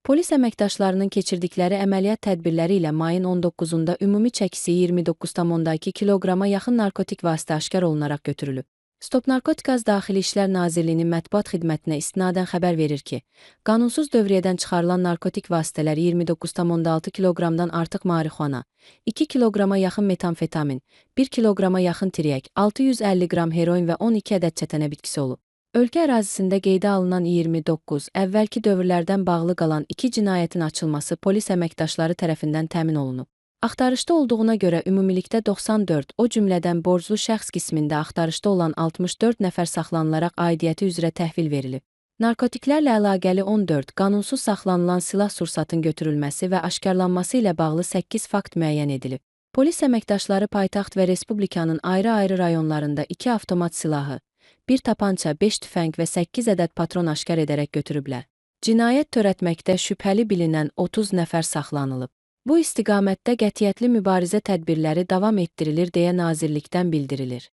Polis əməkdaşlarının keçirdikləri əməliyyat tədbirləri ilə mayın 19-da ümumi çəkisi 29,2 kiloqrama yaxın narkotik vasitə aşkar olunaraq götürülüb. Stop Narkotikaz Daxili İşlər Nazirliyinin mətbuat xidmətinə istinadən xəbər verir ki, qanunsuz dövriyyədən çıxarılan narkotik vasitələr 29,6 kiloqramdan artıq marixuana, 2 kiloqrama yaxın metamfetamin, 1 kiloqrama yaxın tiryək, 650 qram heroin və 12 ədəd çətənə bitkisi olub. Ölkə ərazisində qeydə alınan 29 əvvəlki dövrlərdən bağlı qalan 2 cinayətin açılması polis əməkdaşları tərəfindən təmin olunub. Axtarışda olduğuna görə ümumilikdə 94, o cümlədən borclu şəxs qismində axtarışda olan 64 nəfər saxlanılaraq aidiyyəti üzrə təhvil verilib. Narkotiklərlə əlaqəli 14, qanunsuz saxlanılan silah-sursatın götürülməsi və aşkarlanması ilə bağlı 8 fakt müəyyən edilib. Polis əməkdaşları paytaxt və respublikanın ayrı-ayrı rayonlarında 2 avtomat silahı, 1 tapança, 5 tüfəng və 8 ədəd patron aşkar edərək götürüblər. Cinayət törətməkdə şübhəli bilinən 30 nəfər saxlanılıb. Bu istiqamətdə qətiyyətli mübarizə tədbirləri davam etdirilir deyə nazirlikdən bildirilir.